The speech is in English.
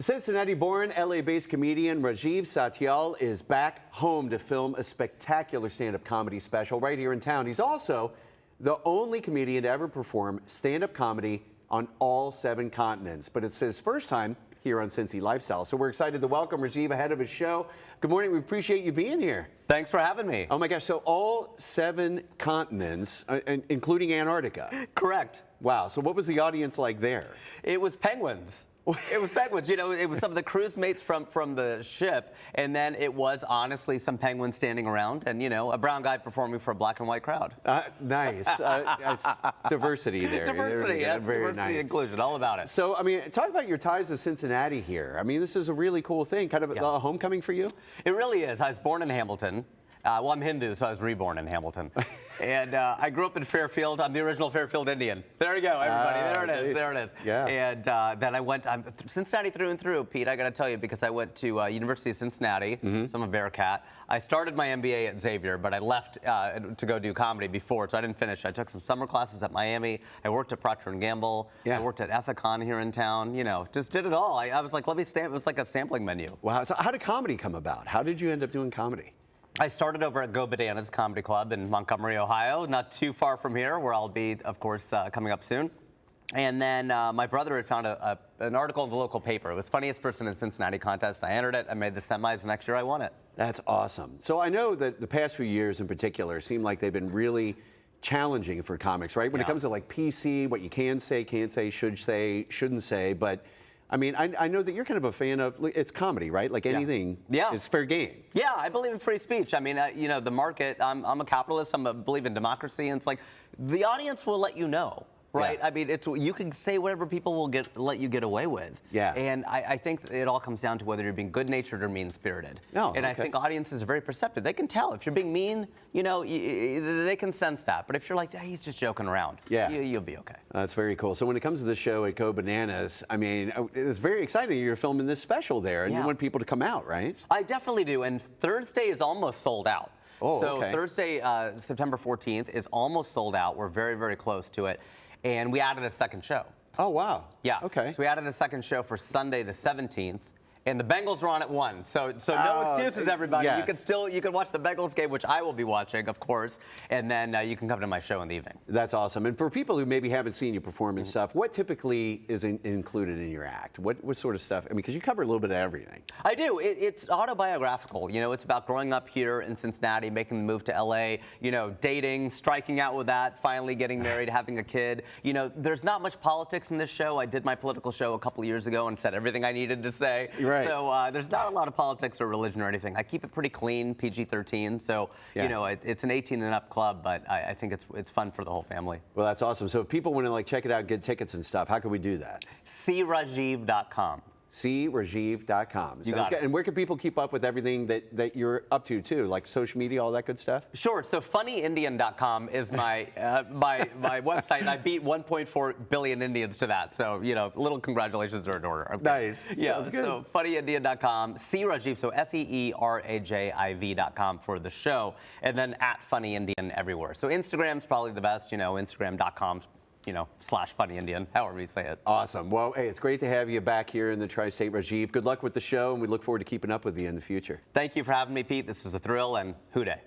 Cincinnati-born, LA-based comedian Rajiv Satyal is back home to film a spectacular stand-up comedy special right here in town. He's also the only comedian to ever perform stand-up comedy on all 7 continents. But it's his first time here on Cincy Lifestyle. So we're excited to welcome Rajiv ahead of his show. Good morning. We appreciate you being here. Thanks for having me. Oh my gosh. So all 7 continents, including Antarctica. Correct. Wow. So what was the audience like there? It was penguins. It was penguins. You know, it was some of the cruise mates from the ship, and then it was honestly some penguins standing around, and you know, a brown guy performing for a black and white crowd. Nice. Diversity there. Diversity, yeah, that's very diversity nice. Inclusion, all about it. So, I mean, talk about your ties to Cincinnati here. I mean, this is a really cool thing, kind of a homecoming for you? It really is. I was born in Hamilton. Well, I'm Hindu, so I was reborn in Hamilton. And I grew up in Fairfield. I'm the original Fairfield Indian. There you go, everybody. There it is. There it is. Yeah. And then I went, I'm Cincinnati through and through, Pete, I got to tell you, because I went to University of Cincinnati, so I'm a Bearcat. I started my MBA at Xavier, but I left to go do comedy before, so I didn't finish. I took some summer classes at Miami. I worked at Procter & Gamble. I worked at Ethicon here in town. You know, just did it all. I was like, let me stamp. It was like a sampling menu. Wow. So how did comedy come about? How did you end up doing comedy? I started over at Go Bananas Comedy Club in Montgomery, Ohio, not too far from here, where I'll be, of course, coming up soon. And then my brother had found an article in the local paper. It was Funniest Person in Cincinnati contest. I entered it. I made the semis. The next year, I won it. That's awesome. So I know that the past few years in particular seem like they've been really challenging for comics, right? When it comes to like PC, what you can say, can't say, should say, shouldn't say, but I mean, I know that you're kind of a fan of, it's comedy, right? Like anything is fair game. Yeah, I believe in free speech. I mean, you know, the market, I'm a capitalist, I believe in democracy, and it's like, the audience will let you know. Right, I mean, you can say whatever people will let you get away with. Yeah, and I think it all comes down to whether you're being good-natured or mean-spirited. And I think audiences are very perceptive. They can tell if you're being mean. You know, they can sense that. But if you're like, he's just joking around, you'll be okay. That's very cool. So when it comes to the show at Go Bananas, I mean, it's very exciting. You're filming this special there, and you want people to come out, right? I definitely do. And Thursday is almost sold out. So Thursday, September 14th, is almost sold out. We're very, very close to it. And we added a second show. Oh, wow. Yeah. Okay. So we added a second show for Sunday the 17th. And the Bengals are on at 1, so no excuses, everybody. Yes. You can watch the Bengals game, which I will be watching, of course, and then you can come to my show in the evening. That's awesome. And for people who maybe haven't seen you perform and stuff, what typically is included in your act? What sort of stuff? I mean, because you cover a little bit of everything. I do. It's autobiographical. You know, it's about growing up here in Cincinnati, making the move to LA. You know, dating, striking out with that, finally getting married, having a kid. You know, there's not much politics in this show. I did my political show a couple of years ago and said everything I needed to say. Right. So there's not a lot of politics or religion or anything. I keep it pretty clean, PG-13. So you know, it's an 18 and up club, but I think it's fun for the whole family. Well, that's awesome. So if people want to like check it out, get tickets and stuff, how can we do that? crajiv.com. crajiv.com. You got it. And where can people keep up with everything that you're up to too, like social media, all that good stuff? Sure. So funnyindian.com is my my website, and I beat 1.4 billion Indians to that. So you know, little congratulations are in order. Okay. Nice. Yeah. Sounds good. So funnyindian.com, Rajiv, so SEERAJIV.com for the show, and then @funnyindian everywhere. So Instagram's probably the best. You know, Instagram.com. You know, /funnyindian, however you say it. Awesome. Well, hey, it's great to have you back here in the Tri-State, Rajiv. Good luck with the show, and we look forward to keeping up with you in the future. Thank you for having me, Pete. This was a thrill, and hoo-day.